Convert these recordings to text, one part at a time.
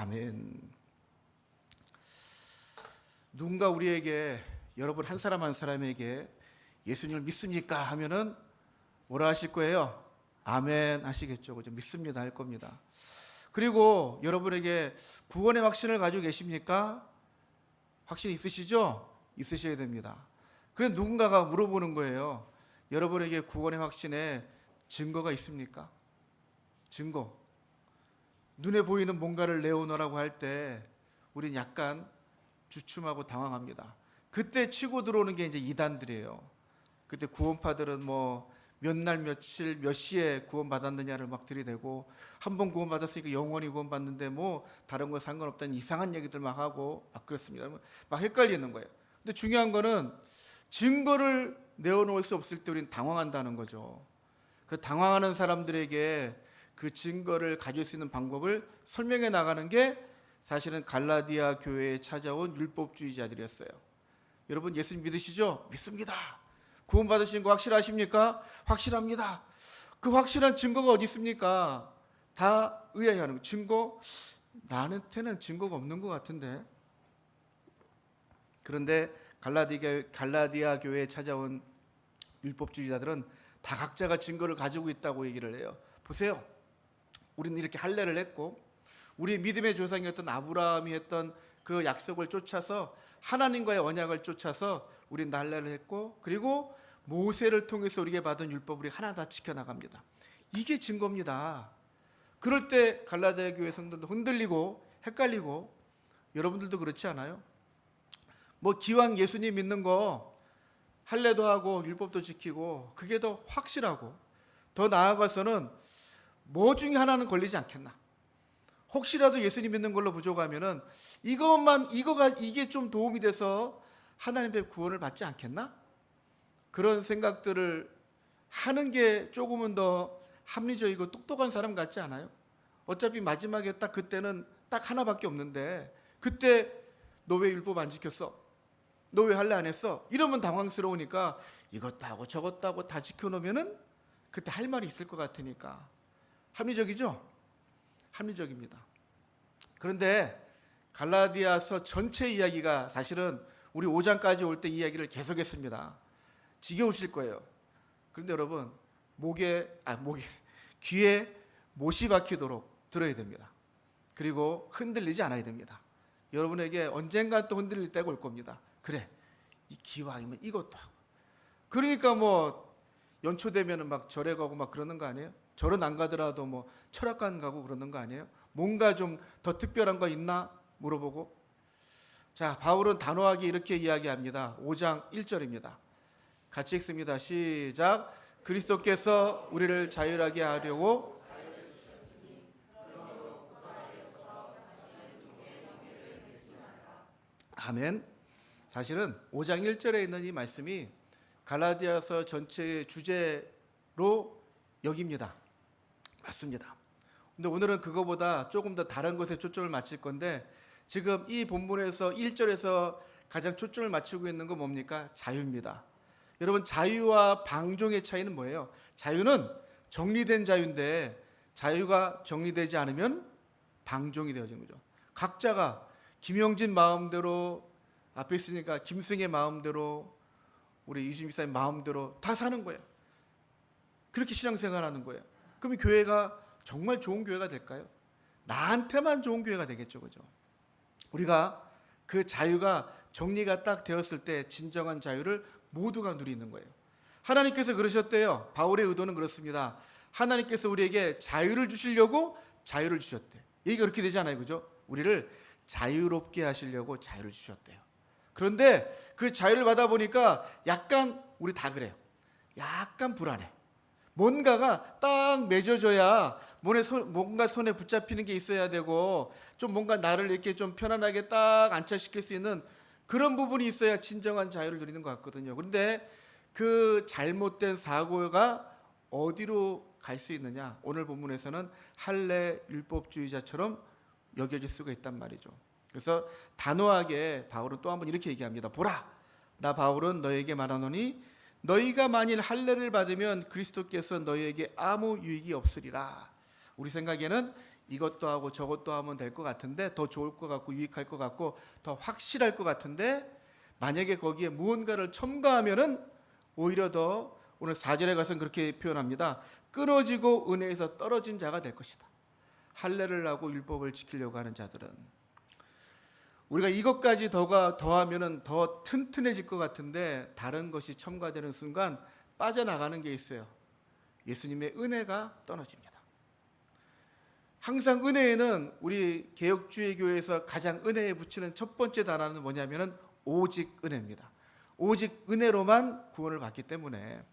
아멘. 누군가 우리에게, 여러분 한 사람 한 사람에게 예수님을 믿습니까? 하면은 뭐라 하실 거예요? 아멘 하시겠죠. 그죠? 믿습니다 할 겁니다. 그리고 여러분에게 구원의 확신을 가지고 계십니까? 확신 있으시죠? 있으셔야 됩니다. 그래서 누군가가 물어보는 거예요. 여러분에게 구원의 확신에 증거가 있습니까? 증거. 눈에 보이는 뭔가를 내어놓으라고 할 때 우린 약간 주춤하고 당황합니다. 그때 치고 들어오는 게 이제 이단들이에요. 그때 구원파들은 뭐 몇 날 며칠 몇 시에 구원받았느냐를 막 들이대고, 한 번 구원받았으니까 영원히 구원받는데 뭐 다른 거 상관없다는 이상한 얘기들 막 하고 막 그렇습니다. 막 헷갈리는 거예요. 근데 중요한 거는 증거를 내어놓을 수 없을 때 우리는 당황한다는 거죠. 그 당황하는 사람들에게 그 증거를 가질 수 있는 방법을 설명해 나가는 게 사실은 갈라디아 교회에 찾아온 율법주의자들이었어요. 여러분 예수님 믿으시죠? 믿습니다. 구원 받으신 거 확실하십니까? 확실합니다. 그 확실한 증거가 어디 있습니까? 다 의아해하는 증거. 나한테는 증거가 없는 것 같은데. 그런데 갈라디아 교회에 찾아온 율법주의자들은 다 각자가 증거를 가지고 있다고 얘기를 해요. 보세요. 우리는 이렇게 할례를 했고, 우리 믿음의 조상이었던 아브라함이 했던 그 약속을 쫓아서, 하나님과의 언약을 쫓아서 우리는 할례를 했고, 그리고 모세를 통해서 우리에게 받은 율법을 하나 다 지켜나갑니다. 이게 증거입니다. 그럴 때 갈라디아 교회 성도도 흔들리고 헷갈리고, 여러분들도 그렇지 않아요? 뭐 기왕 예수님 믿는 거 할례도 하고 율법도 지키고 그게 더 확실하고, 더 나아가서는 뭐 중에 하나는 걸리지 않겠나? 혹시라도 예수님 믿는 걸로 부족하면은 이게 좀 도움이 돼서 하나님의 구원을 받지 않겠나? 그런 생각들을 하는 게 조금은 더 합리적이고 똑똑한 사람 같지 않아요? 어차피 마지막에 딱 그때는 딱 하나밖에 없는데, 그때 너 왜 율법 안 지켰어? 너 왜 할례 안 했어? 이러면 당황스러우니까 이것도 하고 저것도 하고 다 지켜놓으면은 그때 할 말이 있을 것 같으니까. 합리적이죠? 합리적입니다. 그런데 갈라디아서 전체 이야기가 사실은 우리 5장까지 올 때 이야기를 계속했습니다. 지겨우실 거예요. 그런데 여러분 귀에 못이 박히도록 들어야 됩니다. 그리고 흔들리지 않아야 됩니다. 여러분에게 언젠가 또 흔들릴 때가 올 겁니다. 그래, 이 기왕이면 이것도 하고. 그러니까 뭐 연초되면은 막 절에 가고 막 그러는 거 아니에요? 절은 안 가더라도 뭐 철학관 가고 그러는 거 아니에요? 뭔가 좀 더 특별한 거 있나 물어보고. 자, 바울은 단호하게 이렇게 이야기합니다. 5장 1절입니다. 같이 읽습니다. 시작. 그리스도께서 우리를 자유하게 하려고 아멘. 사실은 5장 1절에 있는 이 말씀이 갈라디아서 전체의 주제로 여깁니다. 맞습니다. 근데 오늘은 그거보다 조금 더 다른 것에 초점을 맞출 건데, 지금 이 본문에서 1절에서 가장 초점을 맞추고 있는 건 뭡니까? 자유입니다. 여러분, 자유와 방종의 차이는 뭐예요? 자유는 정리된 자유인데, 자유가 정리되지 않으면 방종이 되어지는 거죠. 각자가 김영진 마음대로, 앞에 있으니까 김승의 마음대로, 우리 이주임 집사님 마음대로 다 사는 거예요. 그렇게 신앙생활하는 거예요. 그럼 교회가 정말 좋은 교회가 될까요? 나한테만 좋은 교회가 되겠죠, 그죠? 우리가 그 자유가 정리가 딱 되었을 때 진정한 자유를 모두가 누리는 거예요. 하나님께서 그러셨대요. 바울의 의도는 그렇습니다. 하나님께서 우리에게 자유를 주시려고 자유를 주셨대. 얘기가 그렇게 되잖아요, 그죠? 우리를 자유롭게 하시려고 자유를 주셨대요. 그런데 그 자유를 받아보니까 약간, 우리 다 그래요. 약간 불안해. 뭔가가 딱 맺어져야 뭔가 손에 붙잡히는 게 있어야 되고, 좀 뭔가 나를 이렇게 좀 편안하게 딱 안착시킬 수 있는 그런 부분이 있어야 진정한 자유를 누리는 것 같거든요. 그런데 그 잘못된 사고가 어디로 갈 수 있느냐? 오늘 본문에서는 할례 율법주의자처럼 여겨질 수가 있단 말이죠. 그래서 단호하게 바울은 또 한번 이렇게 얘기합니다. 보라, 나 바울은 너에게 말하노니 너희가 만일 할례를 받으면 그리스도께서 너희에게 아무 유익이 없으리라. 우리 생각에는 이것도 하고 저것도 하면 될 것 같은데, 더 좋을 것 같고 유익할 것 같고 더 확실할 것 같은데, 만약에 거기에 무언가를 첨가하면은 오히려 더, 오늘 4절에 가서는 그렇게 표현합니다. 끊어지고 은혜에서 떨어진 자가 될 것이다. 할례를 하고 율법을 지키려고 하는 자들은, 우리가 이것까지 더하면은 더 튼튼해질 것 같은데 다른 것이 첨가되는 순간 빠져나가는 게 있어요. 예수님의 은혜가 떨어집니다. 항상 은혜에는, 우리 개혁주의 교회에서 가장 은혜에 붙이는 첫 번째 단어는 뭐냐면은 오직 은혜입니다. 오직 은혜로만 구원을 받기 때문에.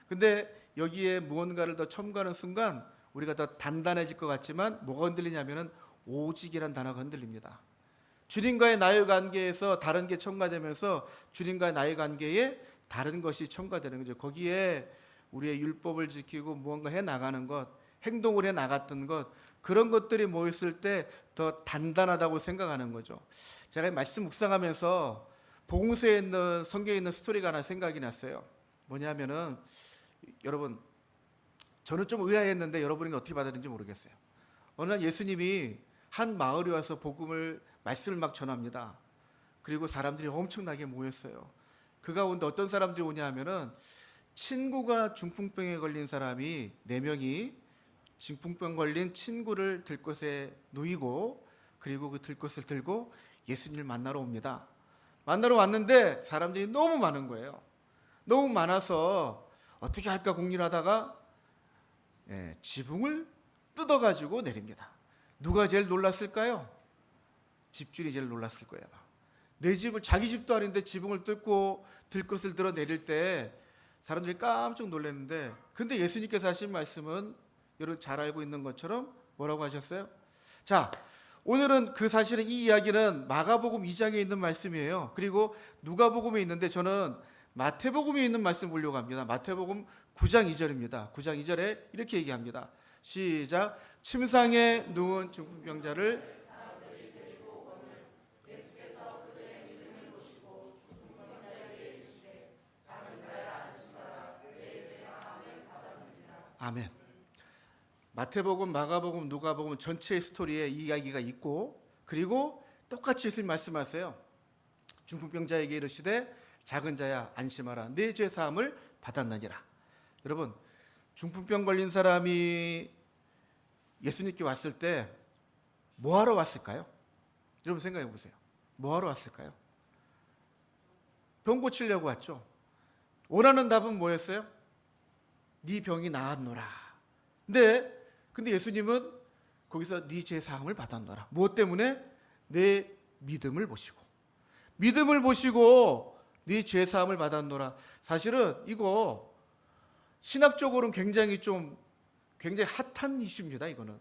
근데 여기에 무언가를 더 첨가하는 순간 우리가 더 단단해질 것 같지만 뭐가 흔들리냐면은 오직이란 단어가 흔들립니다. 주님과의 나의 관계에서 다른 게 첨가되면서 주님과의 나의 관계에 다른 것이 첨가되는 거죠. 거기에 우리의 율법을 지키고 무언가 해 나가는 것, 행동을 해 나갔던 것, 그런 것들이 모였을 때 더 단단하다고 생각하는 거죠. 제가 말씀 묵상하면서 복음서에 있는, 성경에 있는 스토리가 하나 생각이 났어요. 뭐냐면은, 여러분, 저는 좀 의아했는데 여러분이 어떻게 받았는지 모르겠어요. 어느 날 예수님이 한 마을에 와서 말씀을 막 전합니다. 그리고 사람들이 엄청나게 모였어요. 그 가운데 어떤 사람들이 오냐 하면은, 친구가 중풍병에 걸린 사람이 4명이 중풍병 걸린 친구를 들것에 누이고, 그리고 그 들것을 들고 예수님을 만나러 옵니다. 만나러 왔는데 사람들이 너무 많은 거예요. 너무 많아서 어떻게 할까 고민하다가 지붕을 뜯어가지고 내립니다. 누가 제일 놀랐을까요? 집주인이 제일 놀랐을 거예요. 내 집을, 자기 집도 아닌데 지붕을 뜯고 들것을 들어 내릴 때 사람들이 깜짝 놀랐는데, 근데 예수님께서 하신 말씀은 여러분 잘 알고 있는 것처럼 뭐라고 하셨어요? 자, 오늘은 사실은 이 이야기는 마가복음 2장에 있는 말씀이에요. 그리고 누가복음에 있는데 저는 마태복음에 있는 말씀 보려고 합니다. 마태복음 9장 2절입니다. 9장 2절에 이렇게 얘기합니다. 시작. 침상에 누운 중풍병자를 아멘. 마태복음, 마가복음, 누가복음 전체의 스토리에 이 이야기가 있고, 그리고 똑같이 예수님 말씀하세요. 중풍병자에게 이르시되 작은 자야 안심하라, 내 죄 사함을 받았느니라. 여러분, 중풍병 걸린 사람이 예수님께 왔을 때 뭐하러 왔을까요? 여러분 생각해 보세요. 뭐하러 왔을까요? 병 고치려고 왔죠. 원하는 답은 뭐였어요? 네 병이 나았노라. 근데 예수님은 거기서 네 죄 사함을 받았노라. 무엇 때문에? 내 믿음을 보시고 네 죄 사함을 받았노라. 사실은 이거 신학적으로는 굉장히 핫한 이슈입니다. 이거는,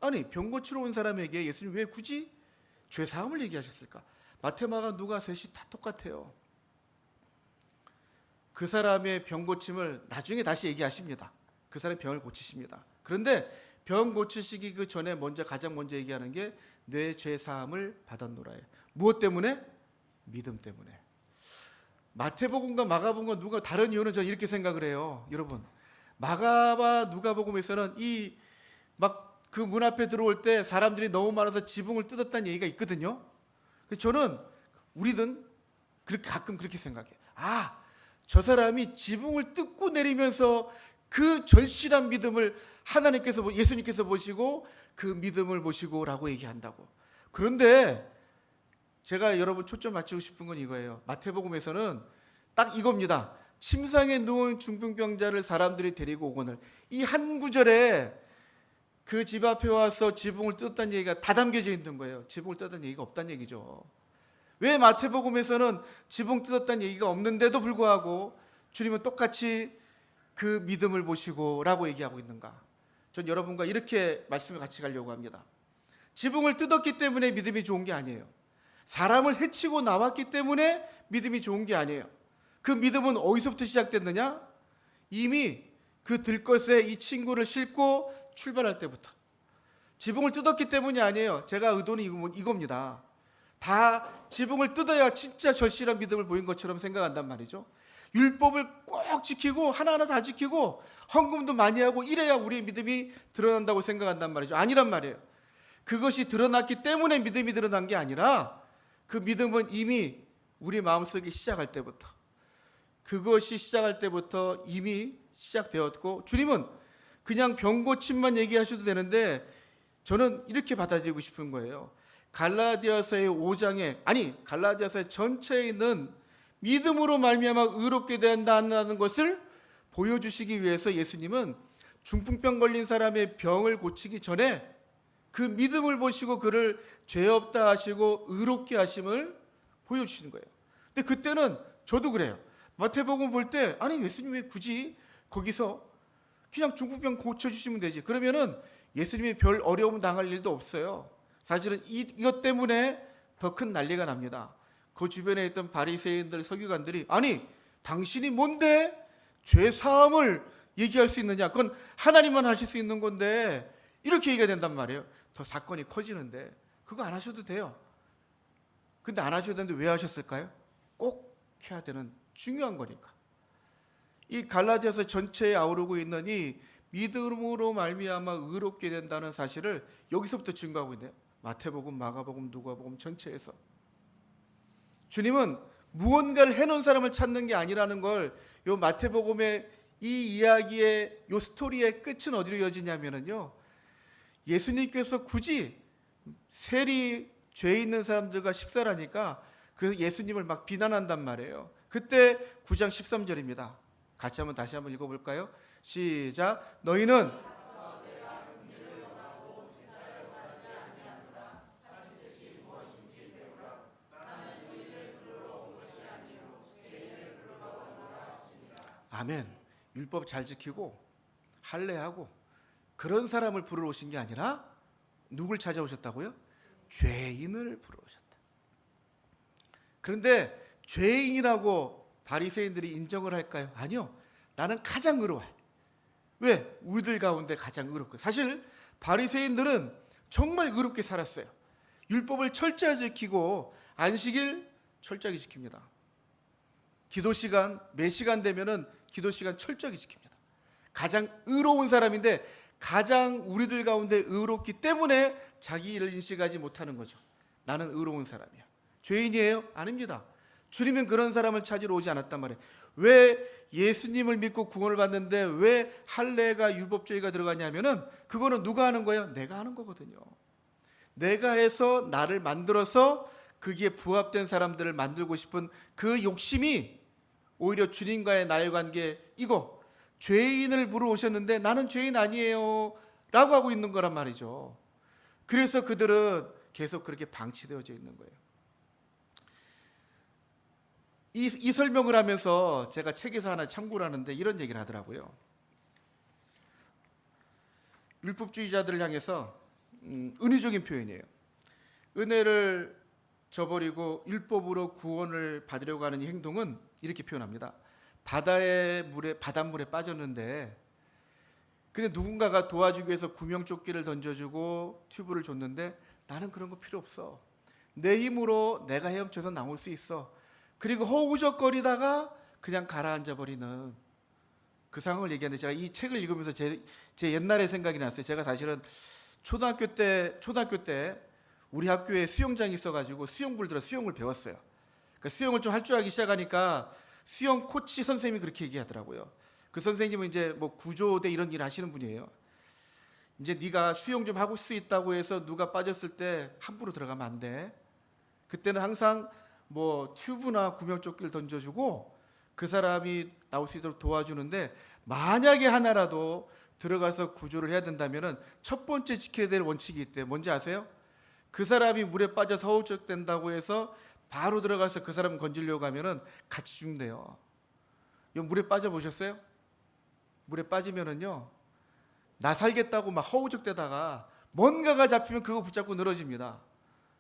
아니, 병 고치러 온 사람에게 예수님 왜 굳이 죄 사함을 얘기하셨을까? 마태, 마가, 누가 셋이 다 똑같아요. 그 사람의 병 고침을 나중에 다시 얘기하십니다. 그 사람의 병을 고치십니다. 그런데 병 고치시기 그 전에 가장 먼저 얘기하는 게 내 죄 사함을 받았노라예요. 무엇 때문에? 믿음 때문에. 마태복음과 마가복음과 누가 다른 이유는 저는 이렇게 생각을 해요. 여러분, 마가와 누가복음에서는 그 문 앞에 들어올 때 사람들이 너무 많아서 지붕을 뜯었다는 얘기가 있거든요. 우리는 가끔 그렇게 생각해요. 저 사람이 지붕을 뜯고 내리면서 그 절실한 믿음을 예수님께서 보시고 그 믿음을 보시고라고 얘기한다고. 그런데 제가 여러분 초점 맞추고 싶은 건 이거예요. 마태복음에서는 딱 이겁니다. 침상에 누운 중풍병자를 사람들이 데리고 오거늘, 이 한 구절에 그 집 앞에 와서 지붕을 뜯었다는 얘기가 다 담겨져 있는 거예요. 지붕을 뜯었다는 얘기가 없다는 얘기죠. 왜 마태복음에서는 지붕 뜯었다는 얘기가 없는데도 불구하고 주님은 똑같이 그 믿음을 보시고 라고 얘기하고 있는가? 전 여러분과 이렇게 말씀을 같이 가려고 합니다. 지붕을 뜯었기 때문에 믿음이 좋은 게 아니에요. 사람을 해치고 나왔기 때문에 믿음이 좋은 게 아니에요. 그 믿음은 어디서부터 시작됐느냐? 이미 그 들것에 이 친구를 싣고 출발할 때부터. 지붕을 뜯었기 때문이 아니에요. 제가 의도는 이겁니다. 다 지붕을 뜯어야 진짜 절실한 믿음을 보인 것처럼 생각한단 말이죠. 율법을 꼭 지키고 하나하나 다 지키고 헌금도 많이 하고 이래야 우리의 믿음이 드러난다고 생각한단 말이죠. 아니란 말이에요. 그것이 드러났기 때문에 믿음이 드러난 게 아니라 그 믿음은 이미 우리 마음속에 시작할 때부터, 그것이 시작할 때부터 이미 시작되었고, 주님은 그냥 병 고침만 얘기하셔도 되는데 저는 이렇게 받아들이고 싶은 거예요. 갈라디아서의 5장에, 아니 갈라디아서 전체에 있는 믿음으로 말미암아 의롭게 된다는 것을 보여주시기 위해서 예수님은 중풍병 걸린 사람의 병을 고치기 전에 그 믿음을 보시고 그를 죄 없다 하시고 의롭게 하심을 보여주시는 거예요. 근데 그때는 저도 그래요. 마태복음 볼 때 아니 예수님 왜 굳이 거기서 그냥 중풍병 고쳐주시면 되지. 그러면은 예수님이 별 어려움 당할 일도 없어요. 사실은 이것 때문에 더 큰 난리가 납니다. 그 주변에 있던 바리새인들, 서기관들이 아니 당신이 뭔데 죄 사함을 얘기할 수 있느냐? 그건 하나님만 하실 수 있는 건데 이렇게 얘기가 된단 말이에요. 더 사건이 커지는데 그거 안 하셔도 돼요. 근데 안 하셔도 되는데 왜 하셨을까요? 꼭 해야 되는 중요한 거니까. 이 갈라디아서 전체에 아우르고 있는 이 믿음으로 말미암아 의롭게 된다는 사실을 여기서부터 증거하고 있네요. 마태복음, 마가복음, 누가복음 전체에서 주님은 무언가를 해놓은 사람을 찾는 게 아니라는 걸 요 마태복음의 이 이야기의 요 스토리의 끝은 어디로 이어지냐면요, 예수님께서 굳이 세리 죄 있는 사람들과 식사를 하니까 그 예수님을 막 비난한단 말이에요. 그때 9장 13절입니다. 같이 한번 다시 한번 읽어볼까요? 시작. 너희는 아멘. 율법 잘 지키고 할례하고 그런 사람을 부르러 오신 게 아니라 누굴 찾아오셨다고요? 죄인을 부르러 오셨다. 그런데 죄인이라고 바리새인들이 인정을 할까요? 아니요. 나는 가장 의로워. 왜? 우리들 가운데 가장 의롭고. 사실 바리새인들은 정말 의롭게 살았어요. 율법을 철저히 지키고 안식일 철저히 지킵니다. 기도 시간 매 시간 되면은 기도 시간 철저히 지킵니다. 가장 의로운 사람인데 가장 우리들 가운데 의롭기 때문에 자기 일을 인식하지 못하는 거죠. 나는 의로운 사람이야. 죄인이에요? 아닙니다. 주님은 그런 사람을 찾으러 오지 않았단 말이에요. 왜 예수님을 믿고 구원을 받는데 왜 할례가 율법주의가 들어가냐면은 그거는 누가 하는 거예요? 내가 하는 거거든요. 내가 해서 나를 만들어서 거기에 부합된 사람들을 만들고 싶은 그 욕심이 오히려 주님과의 나의 관계, 이거 죄인을 부르러 오셨는데 나는 죄인 아니에요 라고 하고 있는 거란 말이죠. 그래서 그들은 계속 그렇게 방치되어져 있는 거예요. 이 설명을 하면서 제가 책에서 하나 참고를 하는데 이런 얘기를 하더라고요. 율법주의자들을 향해서 은유적인 표현이에요. 은혜를 저버리고 율법으로 구원을 받으려고 하는 이 행동은 이렇게 표현합니다. 바닷물에 빠졌는데 근데 누군가가 도와주기 위해서 구명조끼를 던져주고 튜브를 줬는데 나는 그런 거 필요 없어. 내 힘으로 내가 헤엄쳐서 나올 수 있어. 그리고 허우적거리다가 그냥 가라앉아 버리는 그 상황을 얘기하는데 제가 이 책을 읽으면서 제 옛날의 생각이 났어요. 제가 사실은 초등학교 때 우리 학교에 수영장이 있어가지고 수영부를 들어 수영을 배웠어요. 그러니까 수영을 좀 할 줄 알기 시작하니까 수영 코치 선생님이 그렇게 얘기하더라고요. 그 선생님은 이제 뭐 구조대 이런 일 하시는 분이에요. 이제 네가 수영 좀 하고 수 있다고 해서 누가 빠졌을 때 함부로 들어가면 안 돼. 그때는 항상 뭐 튜브나 구명조끼를 던져주고 그 사람이 나올 수 있도록 도와주는데 만약에 하나라도 들어가서 구조를 해야 된다면은 첫 번째 지켜야 될 원칙이 있대요. 뭔지 아세요? 그 사람이 물에 빠져서 허우적된다고 해서 바로 들어가서 그 사람 건지려고 하면은 같이 죽는데요. 이거 물에 빠져 보셨어요? 물에 빠지면은요, 나 살겠다고 막 허우적대다가 뭔가가 잡히면 그거 붙잡고 늘어집니다.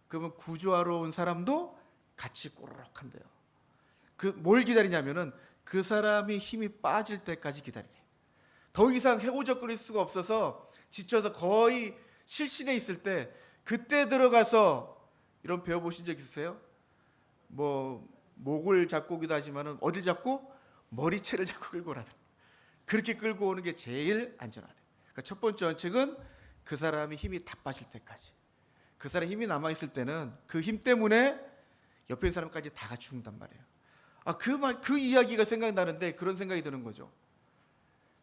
그러면 구조하러 온 사람도 같이 꼬르륵한대요. 그 뭘 기다리냐면은 그 사람이 힘이 빠질 때까지 기다리래. 더 이상 허우적거릴 수가 없어서 지쳐서 거의 실신에 있을 때 그때 들어가서 이런 배워보신 적 있으세요? 뭐 목을 잡고기도 하지만은 어딜 잡고? 머리채를 잡고 끌고 오라더라. 그렇게 끌고 오는 게 제일 안전하대. 그러니까 첫 번째 원칙은 그 사람이 힘이 다 빠질 때까지. 그 사람 힘이 남아 있을 때는 그 힘 때문에 옆에 있는 사람까지 다 같이 죽는단 말이에요. 그 이야기가 생각나는데 그런 생각이 드는 거죠.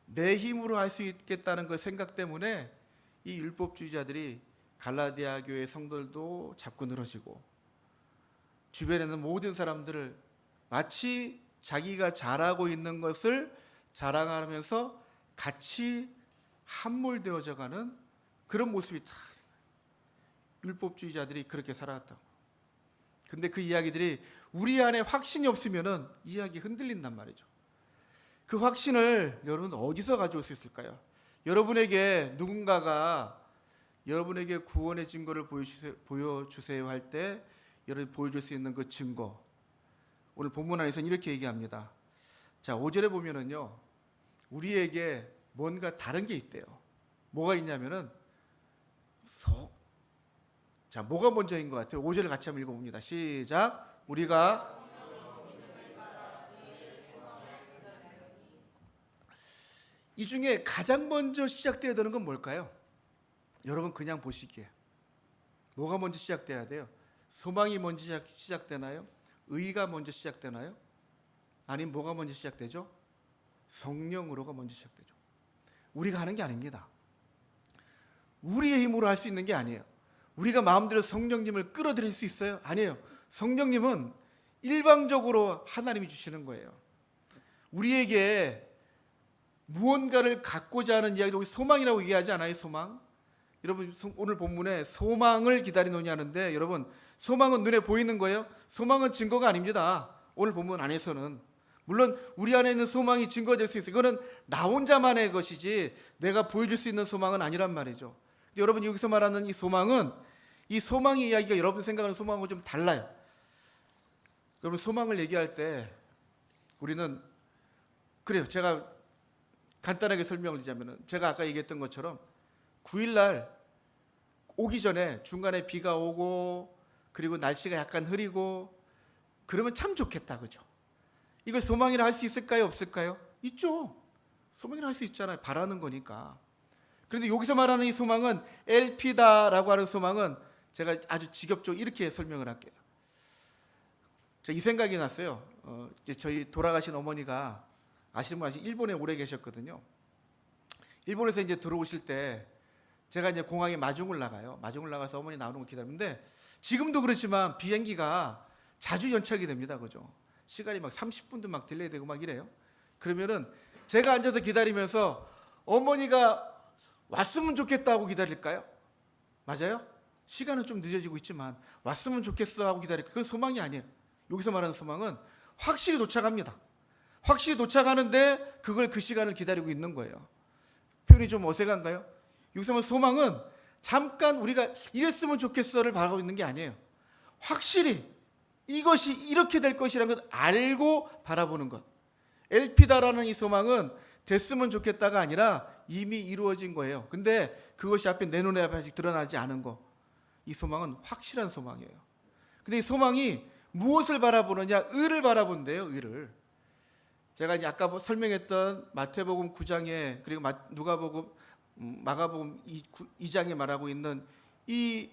내 힘으로 할 수 있겠다는 그 생각 때문에 이 율법주의자들이 갈라디아 교회 성도들도 자꾸 늘어지고 주변에 있는 모든 사람들을 마치 자기가 잘하고 있는 것을 자랑하면서 같이 함몰되어져 가는 그런 모습이 다 율법주의자들이 그렇게 살아왔다고. 근데 그 이야기들이 우리 안에 확신이 없으면은 이야기 흔들린단 말이죠. 그 확신을 여러분 어디서 가져올 수 있을까요? 여러분에게 누군가가 여러분에게 구원의 증거를 보여주세요 할 때 여러분이 보여줄 수 있는 그 증거, 오늘 본문 안에서는 이렇게 얘기합니다. 자, 5절에 보면은요, 우리에게 뭔가 다른 게 있대요. 뭐가 있냐면은 자, 뭐가 먼저인 것 같아요? 5절을 같이 한번 읽어봅니다. 시작. 우리가 이 중에 가장 먼저 시작되어야 되는 건 뭘까요? 여러분 그냥 보시기에 뭐가 먼저 시작돼야 돼요? 소망이 먼저 시작되나요? 의가 먼저 시작되나요? 아니면 뭐가 먼저 시작되죠? 성령으로가 먼저 시작되죠. 우리가 하는 게 아닙니다. 우리의 힘으로 할 수 있는 게 아니에요. 우리가 마음대로 성령님을 끌어들일 수 있어요? 아니에요. 성령님은 일방적으로 하나님이 주시는 거예요. 우리에게 무언가를 갖고자 하는 이야기도 소망이라고 얘기하지 않아요? 소망. 여러분 오늘 본문에 소망을 기다리노니 하는데, 여러분 소망은 눈에 보이는 거예요? 소망은 증거가 아닙니다. 오늘 본문 안에서는 물론 우리 안에 있는 소망이 증거될 수 있어요. 이거는 나 혼자만의 것이지 내가 보여줄 수 있는 소망은 아니란 말이죠. 근데 여러분 여기서 말하는 이 소망은, 이 소망의 이야기가 여러분 생각하는 소망하고 좀 달라요. 여러분 소망을 얘기할 때 우리는 그래요. 제가 간단하게 설명을 드리자면은, 제가 아까 얘기했던 것처럼 9일날 오기 전에 중간에 비가 오고 그리고 날씨가 약간 흐리고 그러면 참 좋겠다, 그죠? 이걸 소망이라 할 수 있을까요? 없을까요? 있죠. 소망이라 할 수 있잖아요. 바라는 거니까. 그런데 여기서 말하는 이 소망은 엘피다라고 하는 소망은 제가 아주 직접적으로 이렇게 설명을 할게요. 이 생각이 났어요. 저희 돌아가신 어머니가 아시는 분 아시죠? 일본에 오래 계셨거든요. 일본에서 이제 들어오실 때 제가 이제 공항에 마중을 나가요. 마중을 나가서 어머니 나오는 거 기다리는데, 지금도 그렇지만 비행기가 자주 연착이 됩니다. 그죠? 시간이 막 30분도 막 딜레이 되고 막 이래요. 그러면은 제가 앉아서 기다리면서 어머니가 왔으면 좋겠다 하고 기다릴까요? 맞아요? 시간은 좀 늦어지고 있지만 왔으면 좋겠어 하고 기다릴까요? 그건 소망이 아니에요. 여기서 말하는 소망은 확실히 도착합니다. 확실히 도착하는데 그걸 그 시간을 기다리고 있는 거예요. 표현이 좀 어색한가요? 여기서 말하는 소망은 잠깐 우리가 이랬으면 좋겠어를 바라고 있는 게 아니에요. 확실히 이것이 이렇게 될 것이라는 걸 알고 바라보는 것. 엘피다라는 이 소망은 됐으면 좋겠다가 아니라 이미 이루어진 거예요. 근데 그것이 앞에 내 눈에 아직 드러나지 않은 거. 이 소망은 확실한 소망이에요. 근데 이 소망이 무엇을 바라보느냐? 의를 바라본대요. 의를. 제가 이제 아까 설명했던 마태복음 9장에 그리고 누가복음, 마가복음 2장에 말하고 있는 이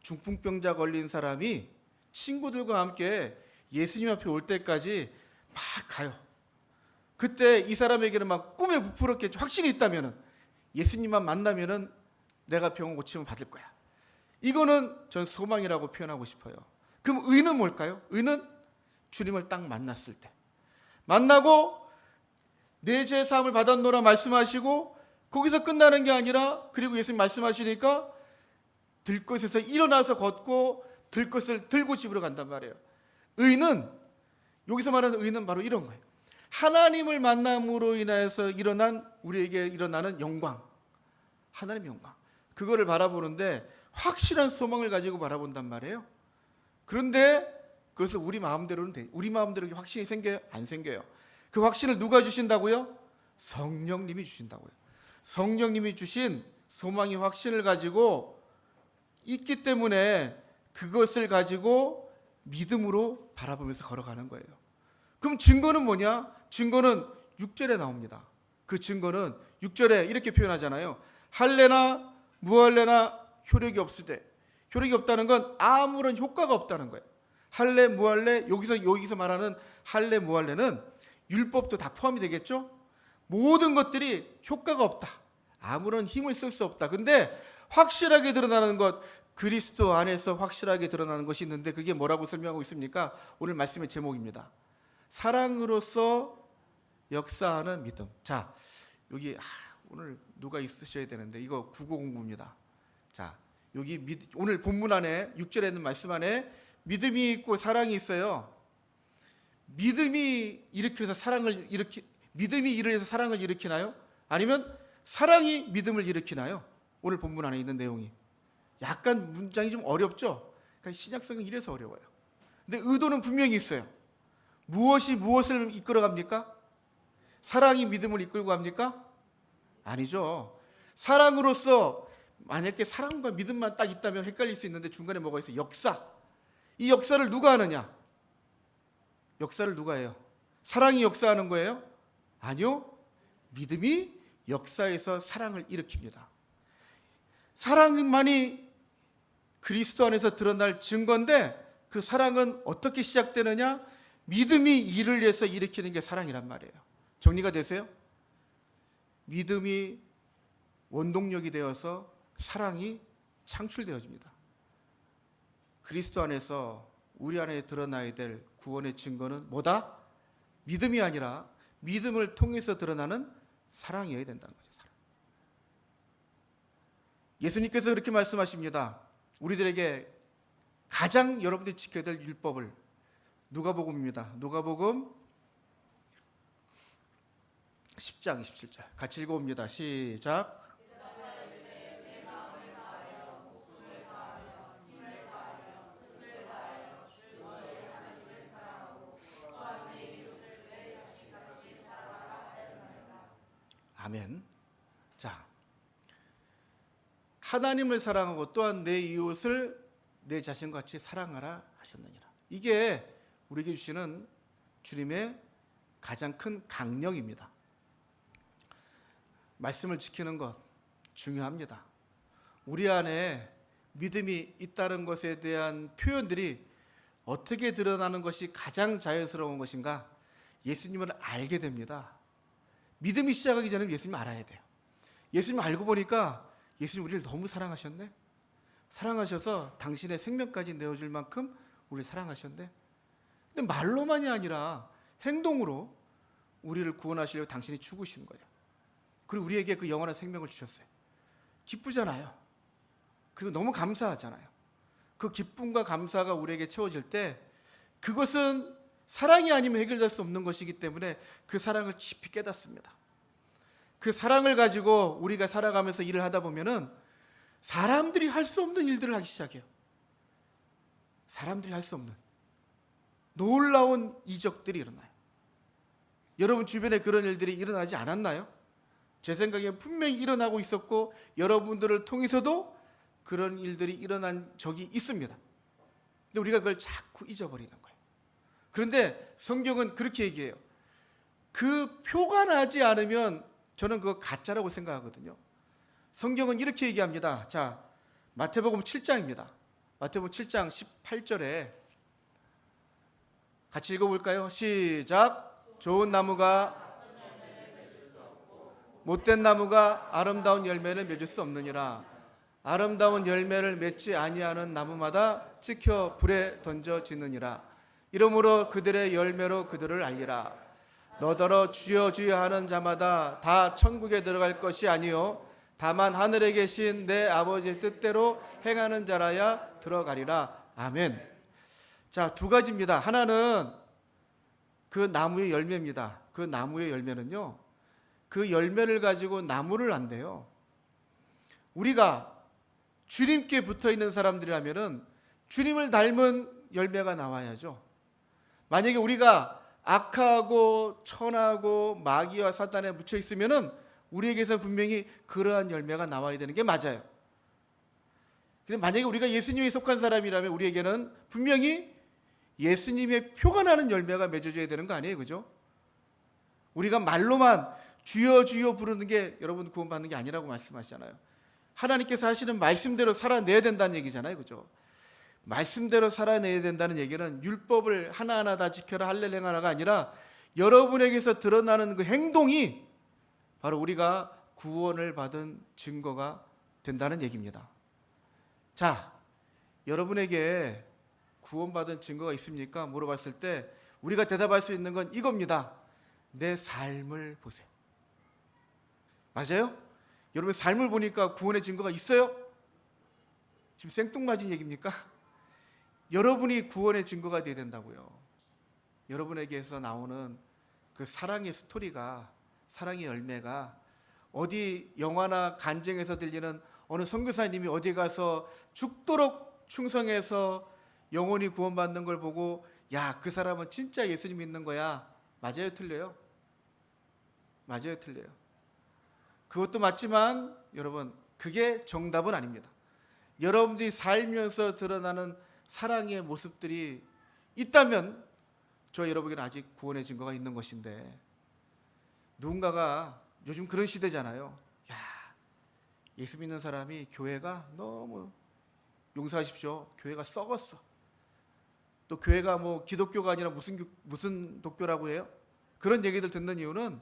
중풍병자 걸린 사람이 친구들과 함께 예수님 앞에 올 때까지 막 가요. 그때 이 사람에게는 막 꿈에 부풀었겠죠. 확신이 있다면은 예수님만 만나면은 내가 병원 고침을 받을 거야. 이거는 전 소망이라고 표현하고 싶어요. 그럼 의는 뭘까요? 의는 주님을 딱 만났을 때, 만나고 내 죄 사함을 받았노라 말씀하시고 거기서 끝나는 게 아니라, 그리고 예수님 말씀하시니까 들것에서 일어나서 걷고 들것을 들고 집으로 간단 말이에요. 의는, 여기서 말하는 의는 바로 이런 거예요. 하나님을 만남으로 인해서 우리에게 일어나는 영광, 하나님의 영광, 그거를 바라보는데 확실한 소망을 가지고 바라본단 말이에요. 그런데 그것을 우리 마음대로는 돼. 우리 마음대로 확신이 생겨요? 안 생겨요. 그 확신을 누가 주신다고요? 성령님이 주신다고요. 성령님이 주신 소망의 확신을 가지고 있기 때문에 그것을 가지고 믿음으로 바라보면서 걸어가는 거예요. 그럼 증거는 뭐냐? 증거는 6절에 나옵니다. 그 증거는 6절에 이렇게 표현하잖아요. 할례나 무할례나 효력이 없으되, 효력이 없다는 건 아무런 효과가 없다는 거예요. 할례 무할례, 여기서 말하는 할례 무할례는 율법도 다 포함이 되겠죠? 모든 것들이 효과가 없다. 아무런 힘을 쓸 수 없다. 근데 확실하게 드러나는 것, 그리스도 안에서 확실하게 드러나는 것이 있는데 그게 뭐라고 설명하고 있습니까? 오늘 말씀의 제목입니다. 사랑으로서 역사하는 믿음. 자, 여기 오늘 누가 있으셔야 되는데 이거 국어 공부입니다. 자, 여기 오늘 본문 안에 6절에 있는 말씀 안에 믿음이 있고 사랑이 있어요. 믿음이 일으켜서 믿음이 일으켜서 사랑을 일으키나요? 아니면 사랑이 믿음을 일으키나요? 오늘 본문 안에 있는 내용이 약간 문장이 좀 어렵죠? 그러니까 신약성은 이래서 어려워요. 근데 의도는 분명히 있어요. 무엇이 무엇을 이끌어갑니까? 사랑이 믿음을 이끌고 갑니까? 아니죠. 사랑으로서 만약에 사랑과 믿음만 딱 있다면 헷갈릴 수 있는데 중간에 뭐가 있어요? 역사. 이 역사를 누가 하느냐? 역사를 누가 해요? 사랑이 역사하는 거예요? 아니요. 믿음이 역사에서 사랑을 일으킵니다. 사랑만이 그리스도 안에서 드러날 증거인데 그 사랑은 어떻게 시작되느냐? 믿음이 이를 위해서 일으키는 게 사랑이란 말이에요. 정리가 되세요? 믿음이 원동력이 되어서 사랑이 창출되어집니다. 그리스도 안에서 우리 안에 드러나야 될 구원의 증거는 뭐다? 믿음이 아니라 믿음을 통해서 드러나는 사랑이어야 된다는 거죠. 사랑. 예수님께서 그렇게 말씀하십니다. 우리들에게 가장 여러분들이 지켜야 될 율법을 누가복음입니다. 누가복음 10장 27절 같이 읽어봅니다. 시작. 아멘. 자, 하나님을 사랑하고 또한 내 이웃을 내 자신과 같이 사랑하라 하셨느니라. 이게 우리에게 주시는 주님의 가장 큰 강령입니다. 말씀을 지키는 것 중요합니다. 우리 안에 믿음이 있다는 것에 대한 표현들이 어떻게 드러나는 것이 가장 자연스러운 것인가? 예수님을 알게 됩니다. 믿음이 시작하기 전에 예수님 알아야 돼요. 예수님 알고 보니까 예수님 우리를 너무 사랑하셨네. 사랑하셔서 당신의 생명까지 내어줄 만큼 우리를 사랑하셨네. 근데 말로만이 아니라 행동으로 우리를 구원하시려고 당신이 죽으신 거예요. 그리고 우리에게 그 영원한 생명을 주셨어요. 기쁘잖아요. 그리고 너무 감사하잖아요. 그 기쁨과 감사가 우리에게 채워질 때 그것은 사랑이 아니면 해결될 수 없는 것이기 때문에 그 사랑을 깊이 깨닫습니다. 그 사랑을 가지고 우리가 살아가면서 일을 하다 보면은 사람들이 할 수 없는 일들을 하기 시작해요. 사람들이 할 수 없는 놀라운 이적들이 일어나요. 여러분 주변에 그런 일들이 일어나지 않았나요? 제 생각에 분명히 일어나고 있었고 여러분들을 통해서도 그런 일들이 일어난 적이 있습니다. 근데 우리가 그걸 자꾸 잊어버리는 거예요. 그런데 성경은 그렇게 얘기해요. 그 표가 나지 않으면 저는 그거 가짜라고 생각하거든요. 성경은 이렇게 얘기합니다. 자, 마태복음 7장입니다. 마태복음 7장 18절에 같이 읽어볼까요? 시작. 좋은 나무가 못된 나무가 아름다운 열매를 맺을 수 없느니라. 아름다운 열매를 맺지 아니하는 나무마다 찍혀 불에 던져지느니라. 이러므로 그들의 열매로 그들을 알리라. 너더러 주여 주여 하는 자마다 다 천국에 들어갈 것이 아니요 다만 하늘에 계신 내 아버지의 뜻대로 행하는 자라야 들어가리라. 아멘. 자, 두 가지입니다. 하나는 그 나무의 열매입니다. 그 나무의 열매는요, 그 열매를 가지고 나무를 한대요. 우리가 주님께 붙어 있는 사람들이라면은 주님을 닮은 열매가 나와야죠. 만약에 우리가 악하고 천하고 마귀와 사탄에 묻혀 있으면은 우리에게서 분명히 그러한 열매가 나와야 되는 게 맞아요. 근데 만약에 우리가 예수님에 속한 사람이라면 우리에게는 분명히 예수님의 표가 나는 열매가 맺어져야 되는 거 아니에요, 그죠? 우리가 말로만 주여 주여 부르는 게 여러분 구원받는 게 아니라고 말씀하시잖아요. 하나님께서 하시는 말씀대로 살아내야 된다는 얘기잖아요, 그죠? 말씀대로 살아내야 된다는 얘기는 율법을 하나하나 다 지켜라 할렐루야가 아니라 여러분에게서 드러나는 그 행동이 바로 우리가 구원을 받은 증거가 된다는 얘기입니다. 자, 여러분에게 구원받은 증거가 있습니까? 물어봤을 때 우리가 대답할 수 있는 건 이겁니다. 내 삶을 보세요. 맞아요? 여러분 삶을 보니까 구원의 증거가 있어요? 지금 생뚱맞은 얘기입니까? 여러분이 구원의 증거가 되어야 된다고요. 여러분에게서 나오는 그 사랑의 스토리가, 사랑의 열매가 어디 영화나 간증에서 들리는 어느 선교사님이 어디 가서 죽도록 충성해서 영혼이 구원받는 걸 보고 야, 그 사람은 진짜 예수님 믿는 거야. 맞아요, 틀려요? 맞아요, 틀려요? 그것도 맞지만 여러분 그게 정답은 아닙니다. 여러분들이 살면서 드러나는 사랑의 모습들이 있다면 저 여러분에게는 아직 구원의 증거가 있는 것인데, 누군가가 요즘 그런 시대잖아요. 야, 예수 믿는 사람이 교회가 너무, 용서하십시오, 교회가 썩었어. 또 교회가 뭐 기독교가 아니라 무슨 독교라고 해요? 그런 얘기들 듣는 이유는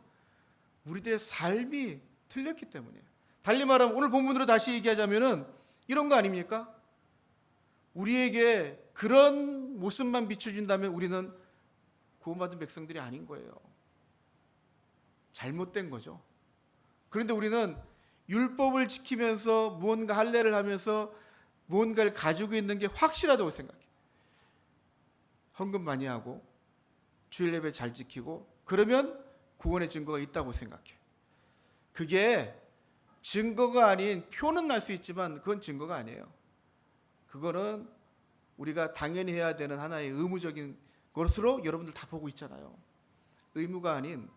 우리들의 삶이 틀렸기 때문이에요. 달리 말하면 오늘 본문으로 다시 얘기하자면은 이런 거 아닙니까? 우리에게 그런 모습만 비춰준다면 우리는 구원받은 백성들이 아닌 거예요. 잘못된 거죠. 그런데 우리는 율법을 지키면서 무언가 할례를 하면서 무언가를 가지고 있는 게 확실하다고 생각해요. 헌금 많이 하고 주일 예배 잘 지키고 그러면 구원의 증거가 있다고 생각해요. 그게 증거가 아닌, 표는 날 수 있지만 그건 증거가 아니에요. 그거는 우리가 당연히 해야 되는 하나의 의무적인 것으로 여러분들 다 보고 있잖아요. 의무가 아닌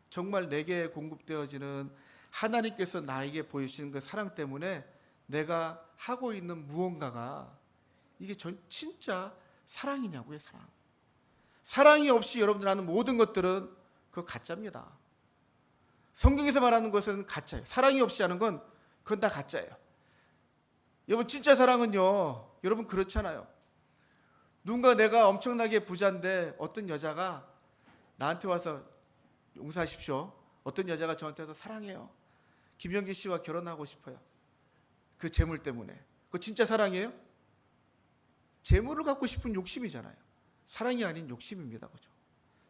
정말 내게 공급되어지는 하나님께서 나에게 보여주시는 그 사랑 때문에 내가 하고 있는 무언가가 이게 진짜 사랑이냐고요. 사랑이 없이 여러분들 하는 모든 것들은 그거 가짜입니다. 성경에서 말하는 것은 가짜예요. 사랑이 없이 하는 건 그건 다 가짜예요. 여러분 진짜 사랑은요, 여러분 그렇잖아요. 누군가 내가 엄청나게 부자인데 어떤 여자가 나한테 와서, 용서하십시오, 어떤 여자가 저한테 와서 사랑해요, 김영진 씨와 결혼하고 싶어요. 그 재물 때문에. 그거 진짜 사랑이에요? 재물을 갖고 싶은 욕심이잖아요. 사랑이 아닌 욕심입니다. 그죠?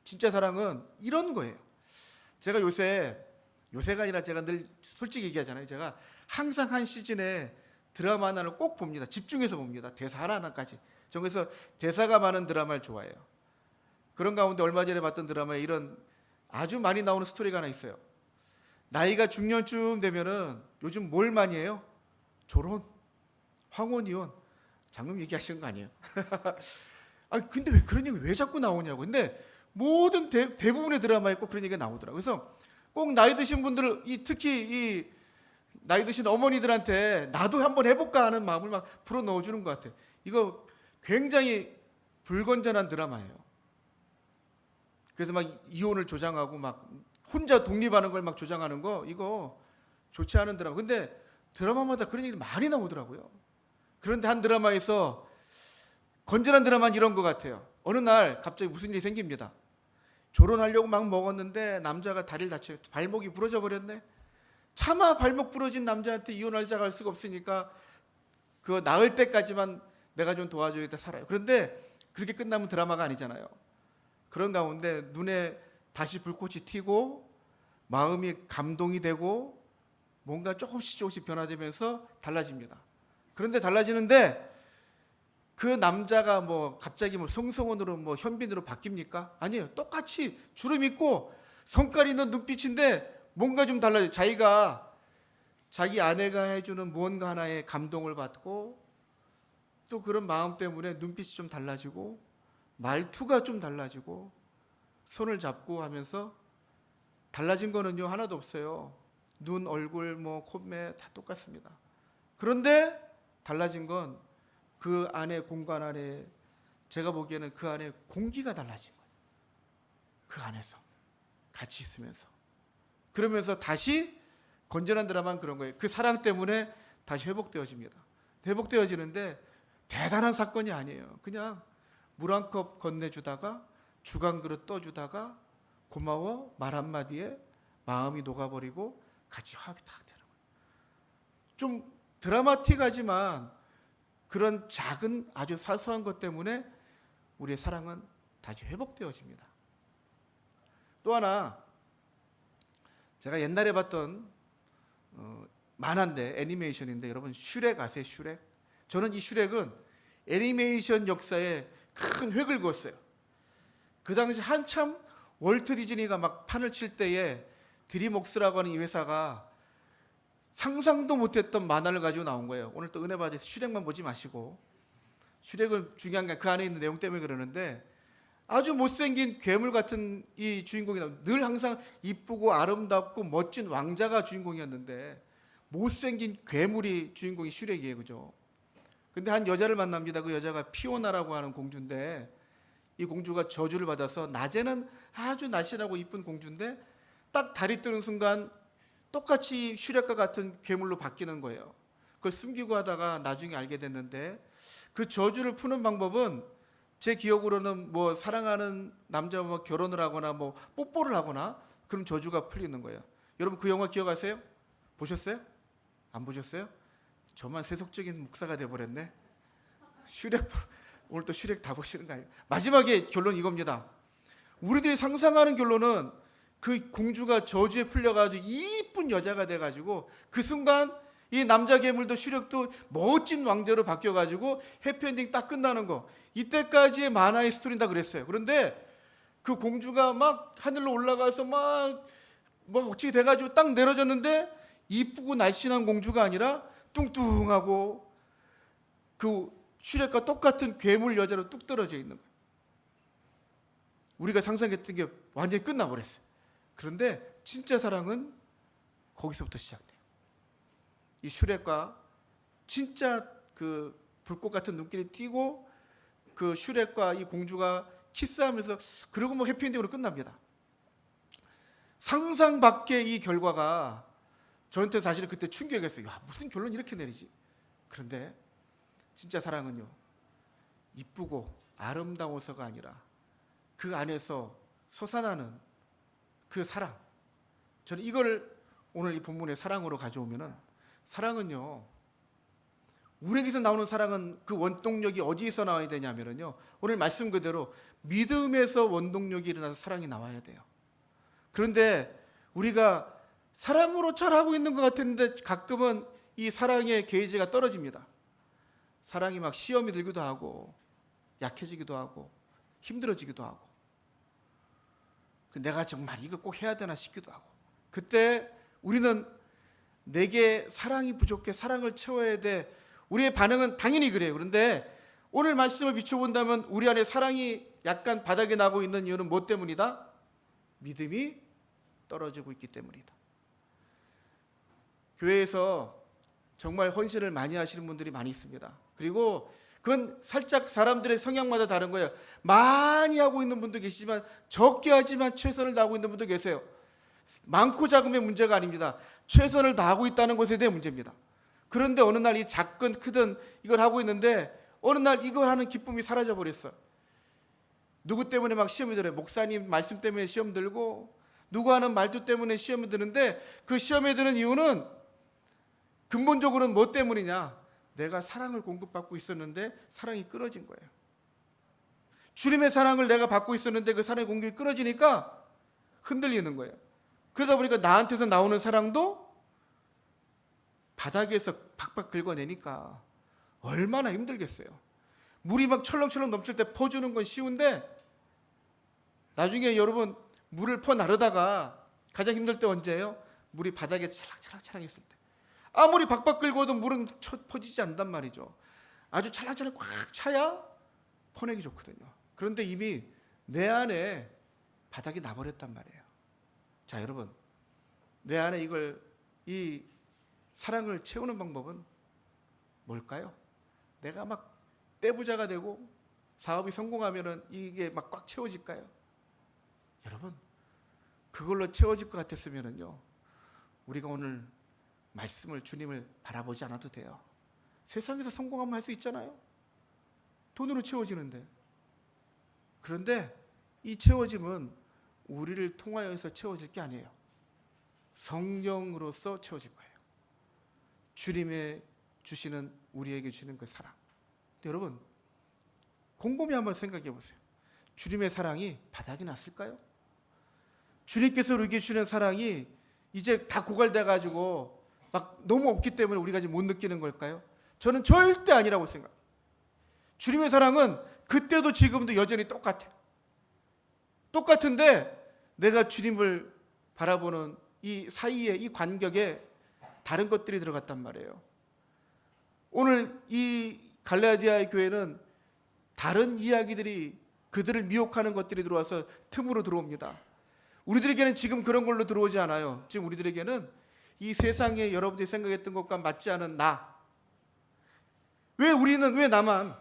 진짜 사랑은 이런 거예요. 제가 요새가 아니라 제가 늘 솔직히 얘기하잖아요. 제가 항상 한 시즌에 드라마 하나를 꼭 봅니다. 집중해서 봅니다. 대사 하나하나까지. 저 그래서 대사가 많은 드라마를 좋아해요. 그런 가운데 얼마 전에 봤던 드라마에 이런 아주 많이 나오는 스토리가 하나 있어요. 나이가 중년쯤 되면은 요즘 뭘 많이 해요? 결혼, 황혼이혼. 장님 얘기하시는 거 아니에요? 아니 근데 왜 그런 얘기 왜 자꾸 나오냐고. 근데 모든 대부분의 드라마에 꼭 그런 얘기가 나오더라고요. 그래서 꼭 나이 드신 분들, 특히 이 나이 드신 어머니들한테 나도 한번 해볼까 하는 마음을 막 불어 넣어주는 것 같아요. 이거 굉장히 불건전한 드라마예요. 그래서 막 이혼을 조장하고 막 혼자 독립하는 걸 막 조장하는 거, 이거 좋지 않은 드라마. 근데 드라마마다 그런 얘기 많이 나오더라고요. 그런데 한 드라마에서, 건전한 드라마는 이런 것 같아요. 어느 날 갑자기 무슨 일이 생깁니다. 결혼하려고 막 먹었는데 남자가 다리를 다쳐요. 발목이 부러져 버렸네. 차마 발목 부러진 남자한테 이혼하자고 할 수가 없으니까 그거 나을 때까지만 내가 좀 도와줘야겠다, 살아요. 그런데 그렇게 끝나면 드라마가 아니잖아요. 그런 가운데 눈에 다시 불꽃이 튀고 마음이 감동이 되고 뭔가 조금씩 변화되면서 달라집니다. 그런데 달라지는데 그 남자가 뭐 갑자기 뭐 성성원으로 뭐 현빈으로 바뀝니까? 아니에요. 똑같이 주름 있고 성깔 있는 눈빛인데 뭔가 좀 달라져요. 자기 아내가 해주는 무언가 하나에 감동을 받고 또 그런 마음 때문에 눈빛이 좀 달라지고 말투가 좀 달라지고 손을 잡고 하면서 달라진 거는요 하나도 없어요. 눈, 얼굴, 뭐 콧매 다 똑같습니다. 그런데 달라진 건 그 안에 공간 안에 제가 보기에는 그 안에 공기가 달라진 거예요. 그 안에서 같이 있으면서, 그러면서 다시 건전한 드라마는 그런 거예요. 그 사랑 때문에 다시 회복되어집니다. 회복되어지는데 대단한 사건이 아니에요. 그냥 물 한 컵 건네주다가 죽 한 그릇 떠주다가 고마워 말 한마디에 마음이 녹아버리고 같이 화합이 딱 되는 거예요. 좀 드라마틱하지만 그런 작은 아주 사소한 것 때문에 우리의 사랑은 다시 회복되어집니다. 또 하나, 제가 옛날에 봤던 만화인데, 애니메이션인데, 여러분 슈렉 아세요? 슈렉? 저는 이 슈렉은 애니메이션 역사에 큰 획을 그었어요. 그 당시 한참 월트 디즈니가 막 판을 칠 때에 드림웍스라고 하는 이 회사가 상상도 못했던 만화를 가지고 나온 거예요. 오늘 또 은혜 받으셔서 슈렉만 보지 마시고, 슈렉은 중요한 게 그 안에 있는 내용 때문에 그러는데, 아주 못생긴 괴물 같은 이 주인공이 늘 항상 이쁘고 아름답고 멋진 왕자가 주인공이었는데 못생긴 괴물이 주인공이 슈렉이에요. 그죠? 근데 한 여자를 만납니다. 그 여자가 피오나라고 하는 공주인데, 이 공주가 저주를 받아서 낮에는 아주 날씬하고 이쁜 공주인데 딱 달이 뜨는 순간 똑같이 슈렉과 같은 괴물로 바뀌는 거예요. 그걸 숨기고 하다가 나중에 알게 됐는데, 그 저주를 푸는 방법은 제 기억으로는 뭐 사랑하는 남자와 뭐 결혼을 하거나 뭐 뽀뽀를 하거나 그럼 저주가 풀리는 거예요. 여러분 그 영화 기억하세요? 보셨어요? 안 보셨어요? 저만 세속적인 목사가 돼버렸네. 슈렉, 오늘 또 슈렉 다 보시는 거 아니에요? 마지막에 결론 이겁니다. 우리들이 상상하는 결론은 그 공주가 저주에 풀려가지고 이쁜 여자가 돼가지고 그 순간 이 남자 괴물도 슈렉도 멋진 왕자로 바뀌어가지고 해피엔딩 딱 끝나는 거. 이때까지의 만화의 스토리는 다 그랬어요. 그런데 그 공주가 막 하늘로 올라가서 막 어찌 돼가지고 딱 내려졌는데 이쁘고 날씬한 공주가 아니라 뚱뚱하고 그 슈렉과 똑같은 괴물 여자로 뚝 떨어져 있는 거예요. 우리가 상상했던 게 완전히 끝나버렸어요. 그런데 진짜 사랑은 거기서부터 시작돼요. 이 슈렉과 진짜 그 불꽃 같은 눈길이 띄고 그 슈렉과 이 공주가 키스하면서, 그리고 뭐 해피엔딩으로 끝납니다. 상상 밖의 이 결과가 저한테 사실은 그때 충격이었어요. 야, 무슨 결론 이렇게 내리지? 그런데 진짜 사랑은요, 이쁘고 아름다워서가 아니라 그 안에서 솟아나는 그 사랑. 저는 이걸 오늘 이 본문의 사랑으로 가져오면은, 사랑은요, 우리에게서 나오는 사랑은 그 원동력이 어디에서 나와야 되냐면요, 오늘 말씀 그대로 믿음에서 원동력이 일어나서 사랑이 나와야 돼요. 그런데 우리가 사랑으로 잘하고 있는 것 같은데 가끔은 이 사랑의 게이지가 떨어집니다. 사랑이 막 시험이 들기도 하고 약해지기도 하고 힘들어지기도 하고, 내가 정말 이거 꼭 해야 되나 싶기도 하고, 그때 우리는 내게 사랑이 부족해, 사랑을 채워야 돼. 우리의 반응은 당연히 그래요. 그런데 오늘 말씀을 비춰본다면 우리 안에 사랑이 약간 바닥에 나고 있는 이유는 뭐 때문이다? 믿음이 떨어지고 있기 때문이다. 교회에서 정말 헌신을 많이 하시는 분들이 많이 있습니다. 그리고 그건 살짝 사람들의 성향마다 다른 거예요. 많이 하고 있는 분도 계시지만 적게 하지만 최선을 다하고 있는 분도 계세요. 많고 작음의 문제가 아닙니다. 최선을 다하고 있다는 것에 대한 문제입니다. 그런데 어느 날 이 작건 크든 이걸 하고 있는데 어느 날 이걸 하는 기쁨이 사라져 버렸어요. 누구 때문에 막 시험이 들어요. 목사님 말씀 때문에 시험 들고, 누구 하는 말도 때문에 시험이 드는데, 그 시험에 드는 이유는 근본적으로는 뭐 때문이냐? 내가 사랑을 공급받고 있었는데 사랑이 끊어진 거예요. 주님의 사랑을 내가 받고 있었는데 그 사랑의 공급이 끊어지니까 흔들리는 거예요. 그러다 보니까 나한테서 나오는 사랑도 바닥에서 팍팍 긁어내니까 얼마나 힘들겠어요. 물이 막 철렁철렁 넘칠 때 퍼주는 건 쉬운데, 나중에 여러분 물을 퍼 나르다가 가장 힘들 때 언제예요? 물이 바닥에 찰랑찰랑 했을 때. 아무리 박박 긁어도 물은 퍼지지 않는단 말이죠. 아주 찰랑찰랑 꽉 차야 퍼내기 좋거든요. 그런데 이미 내 안에 바닥이 나버렸단 말이에요. 자, 여러분, 내 안에 이 사랑을 채우는 방법은 뭘까요? 내가 막 떼부자가 되고 사업이 성공하면은 이게 막 꽉 채워질까요? 여러분, 그걸로 채워질 것 같았으면은요, 우리가 오늘 말씀을, 주님을 바라보지 않아도 돼요. 세상에서 성공하면 할 수 있잖아요. 돈으로 채워지는데. 그런데 이 채워짐은 우리를 통하여서 채워질 게 아니에요. 성령으로서 채워질 거예요. 주님의 주시는, 우리에게 주시는 그 사랑. 근데 여러분, 곰곰이 한번 생각해 보세요. 주님의 사랑이 바닥이 났을까요? 주님께서 우리에게 주는 사랑이 이제 다 고갈돼 가지고 막 너무 없기 때문에 우리가 지금 못 느끼는 걸까요? 저는 절대 아니라고 생각해요. 주님의 사랑은 그때도 지금도 여전히 똑같아요. 똑같은데 내가 주님을 바라보는 이 사이에, 이 간격에 다른 것들이 들어갔단 말이에요. 오늘 이 갈라디아의 교회는 다른 이야기들이, 그들을 미혹하는 것들이 들어와서 틈으로 들어옵니다. 우리들에게는 지금 그런 걸로 들어오지 않아요. 지금 우리들에게는 이 세상에 여러분들이 생각했던 것과 맞지 않은 나. 왜 나만?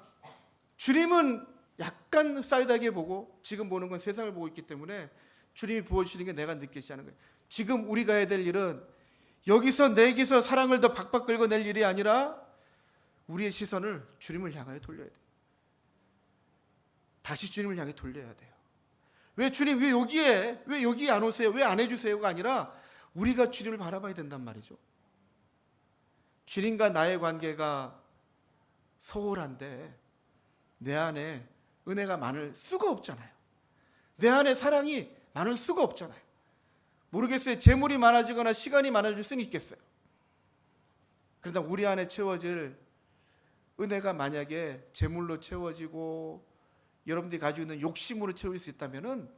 주님은 약간 사이드하게 보고 지금 보는 건 세상을 보고 있기 때문에 주님이 부어주시는 게 내가 느끼지 않은 거예요. 지금 우리가 해야 될 일은 여기서 내게서 사랑을 더 박박 긁어낼 일이 아니라 우리의 시선을 주님을 향하여 돌려야 돼요. 다시 주님을 향해 돌려야 돼요. 왜 주님, 왜 여기 안 오세요? 왜 안 해주세요가 아니라 우리가 주님을 바라봐야 된단 말이죠. 주님과 나의 관계가 소홀한데 내 안에 은혜가 많을 수가 없잖아요. 내 안에 사랑이 많을 수가 없잖아요. 모르겠어요. 재물이 많아지거나 시간이 많아질 수는 있겠어요. 그러나 우리 안에 채워질 은혜가 만약에 재물로 채워지고 여러분들이 가지고 있는 욕심으로 채울 수 있다면은,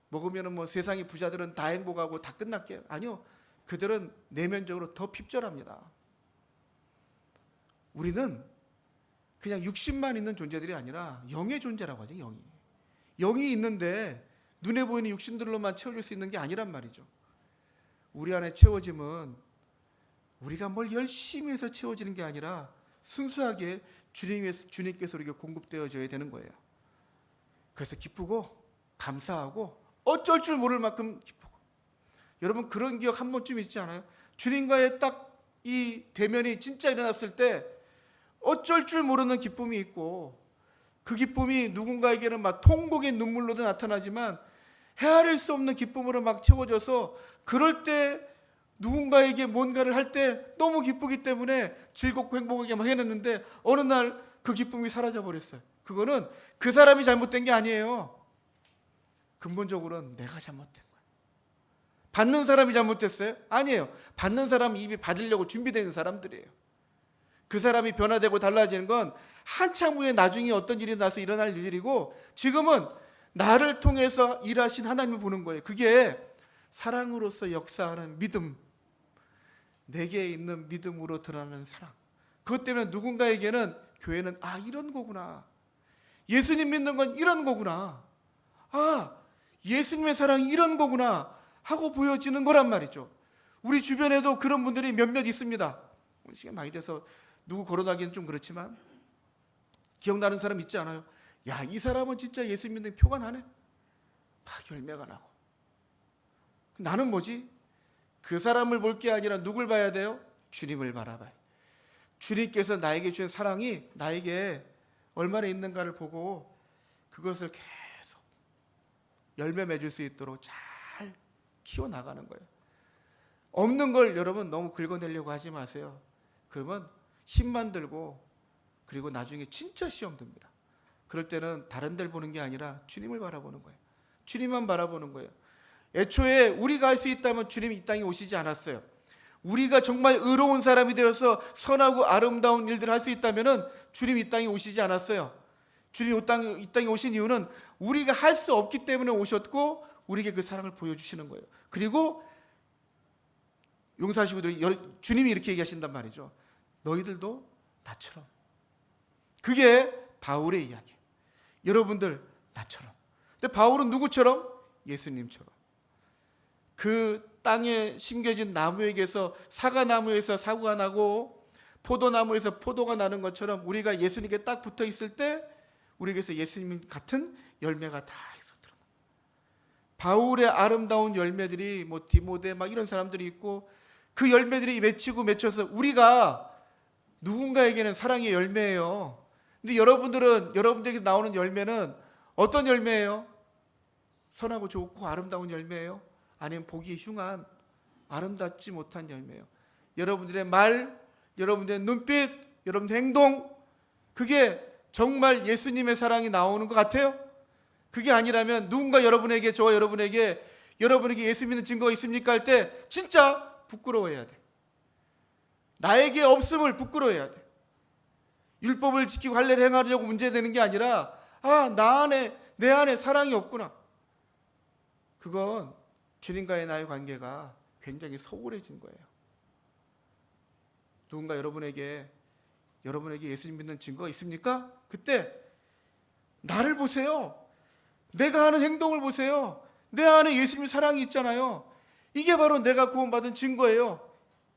먹으면은 뭐 세상의 부자들은 다 행복하고 다 끝났게요. 아니요. 그들은 내면적으로 더 핍절합니다. 우리는 그냥 육신만 있는 존재들이 아니라 영의 존재라고 하죠. 영이 있는데 눈에 보이는 육신들로만 채워질 수 있는 게 아니란 말이죠. 우리 안에 채워짐은 우리가 뭘 열심히 해서 채워지는 게 아니라 순수하게 주님께서 우리에게 공급되어져야 되는 거예요. 그래서 기쁘고 감사하고 어쩔 줄 모를 만큼 기쁘고. 여러분, 그런 기억 한 번쯤 있지 않아요? 주님과의 딱 이 대면이 진짜 일어났을 때 어쩔 줄 모르는 기쁨이 있고, 그 기쁨이 누군가에게는 막 통곡의 눈물로도 나타나지만 헤아릴 수 없는 기쁨으로 막 채워져서, 그럴 때 누군가에게 뭔가를 할 때 너무 기쁘기 때문에 즐겁고 행복하게 막 해냈는데 어느 날 그 기쁨이 사라져 버렸어요. 그거는 그 사람이 잘못된 게 아니에요. 근본적으로는 내가 잘못된 거예요. 받는 사람이 잘못됐어요? 아니에요. 받는 사람이 입이 받으려고 준비되는 사람들이에요. 그 사람이 변화되고 달라지는 건 한참 후에 나중에 어떤 일이 나서 일어날 일이고, 지금은 나를 통해서 일하신 하나님을 보는 거예요. 그게 사랑으로서 역사하는 믿음, 내게 있는 믿음으로 드러나는 사랑. 그것 때문에 누군가에게는 교회는 이런 거구나, 예수님 믿는 건 이런 거구나, 예수님의 사랑이 이런 거구나 하고 보여지는 거란 말이죠. 우리 주변에도 그런 분들이 몇몇 있습니다. 시간 많이 돼서 누구 거론하기는 좀 그렇지만 기억나는 사람 있지 않아요? 야, 이 사람은 진짜 예수 믿는 표가 나네. 막 열매가 나고. 나는 뭐지? 그 사람을 볼 게 아니라 누굴 봐야 돼요? 주님을 바라봐요. 주님께서 나에게 주신 사랑이 나에게 얼마나 있는가를 보고 그것을 계속 열매 맺을 수 있도록 잘 키워나가는 거예요. 없는 걸 여러분 너무 긁어내려고 하지 마세요. 그러면 힘만 들고, 그리고 나중에 진짜 시험 듭니다. 그럴 때는 다른 데를 보는 게 아니라 주님을 바라보는 거예요. 주님만 바라보는 거예요. 애초에 우리가 할 수 있다면 주님이 이 땅에 오시지 않았어요. 우리가 정말 의로운 사람이 되어서 선하고 아름다운 일들을 할 수 있다면 주님이 이 땅에 오시지 않았어요. 주님이 이 땅에 오신 이유는 우리가 할 수 없기 때문에 오셨고, 우리에게 그 사랑을 보여주시는 거예요. 그리고 용사시구들이, 주님이 이렇게 얘기하신단 말이죠. 너희들도 나처럼. 그게 바울의 이야기예요. 여러분들 나처럼. 근데 바울은 누구처럼? 예수님처럼. 그 땅에 심겨진 나무에게서, 사과나무에서 사과가 나고 포도나무에서 포도가 나는 것처럼 우리가 예수님께 딱 붙어 있을 때 우리에게서 예수님 같은 열매가 다 있어 드러나. 바울의 아름다운 열매들이 뭐 디모데 막 이런 사람들이 있고 그 열매들이 맺혀서 우리가 누군가에게는 사랑의 열매예요. 근데 여러분들에게 나오는 열매는 어떤 열매예요? 선하고 좋고 아름다운 열매예요? 아니면 보기 흉한 아름답지 못한 열매예요? 여러분들의 말, 여러분들의 눈빛, 여러분들의 행동, 그게 정말 예수님의 사랑이 나오는 것 같아요? 그게 아니라면 누군가 여러분에게, 저와 여러분에게 예수 믿는 증거가 있습니까? 할 때 진짜 부끄러워해야 돼. 나에게 없음을 부끄러워해야 돼. 율법을 지키고 할례를 행하려고 문제되는 게 아니라 내 안에 사랑이 없구나. 그건 주님과의 나의 관계가 굉장히 소홀해진 거예요. 누군가 여러분에게 예수님 믿는 증거가 있습니까? 그때 나를 보세요. 내가 하는 행동을 보세요. 내 안에 예수님 사랑이 있잖아요. 이게 바로 내가 구원받은 증거예요.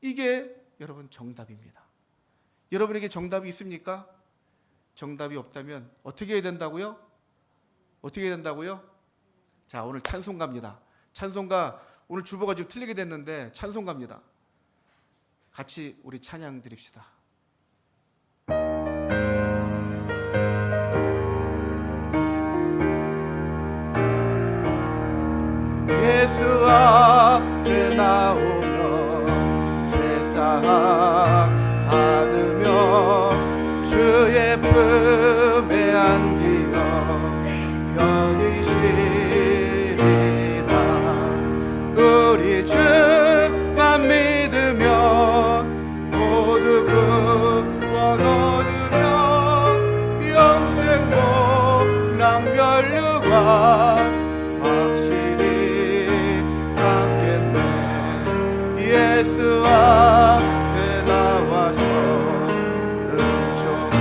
이게 여러분 정답입니다. 여러분에게 정답이 있습니까? 정답이 없다면 어떻게 해야 된다고요? 자, 오늘 찬송가입니다. 찬송가, 오늘 주보가 좀 틀리게 됐는데 찬송가입니다. 같이 우리 찬양 드립시다. 예수 앞에 나오며 죄사함 받으며 주의 품에 안기어 편히 쉬리라. 우리 주만 믿으며 모두 구원 얻으며 영생 복락 면류관 확실히 받겠네. 예수 앞에 나와서 은총을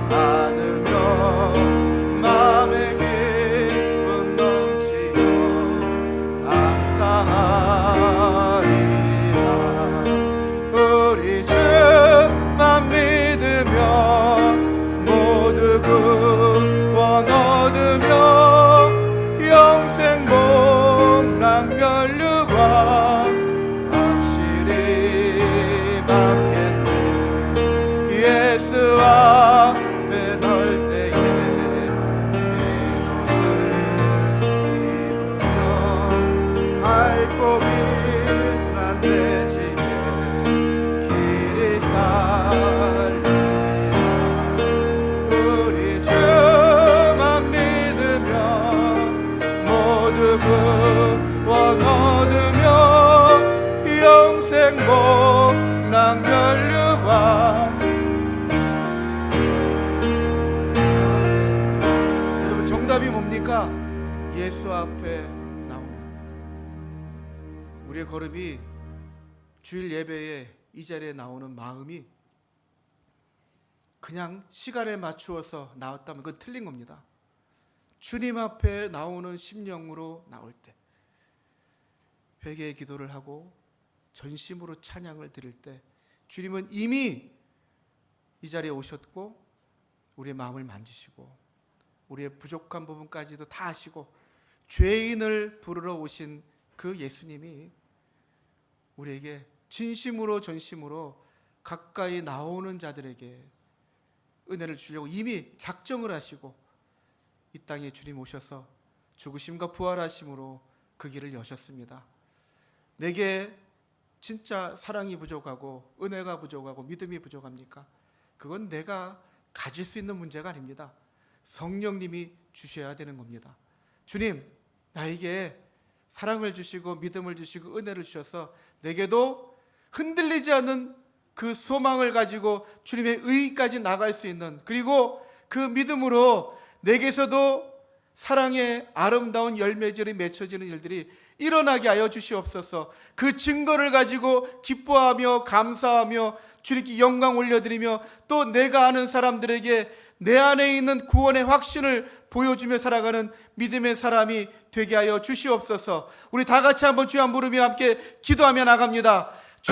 받으며 마음의 기쁨 넘치며 감사하리라. 우리 주만 믿으며 모두 구원 얻으며 영생 복락 면류관 확실히 받겠네. 예수 앞에 설 때에 이곳을 입으며 알고 빛난 내 집에 길이 살리라. 우리 주만 믿으며 모두 구원 얻으며 영생 복락 면류관. 여러분, 정답이 뭡니까? 예수 앞에 나오면 우리의 걸음이 주일 예배에 이 자리에 나오는 마음이 그냥 시간에 맞추어서 나왔다면 그건 틀린 겁니다. 주님 앞에 나오는 심령으로 나올 때, 회개의 기도를 하고 전심으로 찬양을 드릴 때 주님은 이미 이 자리에 오셨고 우리의 마음을 만지시고 우리의 부족한 부분까지도 다 아시고 죄인을 부르러 오신 그 예수님이 우리에게 진심으로 전심으로 가까이 나오는 자들에게 은혜를 주려고 이미 작정을 하시고 이 땅에 주님 오셔서 죽으심과 부활하심으로 그 길을 여셨습니다. 내게 진짜 사랑이 부족하고 은혜가 부족하고 믿음이 부족합니까? 그건 내가 가질 수 있는 문제가 아닙니다. 성령님이 주셔야 되는 겁니다. 주님, 나에게 사랑을 주시고 믿음을 주시고 은혜를 주셔서 내게도 흔들리지 않는 그 소망을 가지고 주님의 의까지 나갈 수 있는, 그리고 그 믿음으로 내게서도 사랑의 아름다운 열매들이 맺혀지는 일들이 일어나게 하여 주시옵소서. 그 증거를 가지고 기뻐하며 감사하며 주님께 영광 올려드리며 또 내가 아는 사람들에게 내 안에 있는 구원의 확신을 보여주며 살아가는 믿음의 사람이 되게 하여 주시옵소서. 우리 다 같이 한번 주여 부르며 함께 기도하며 나갑니다.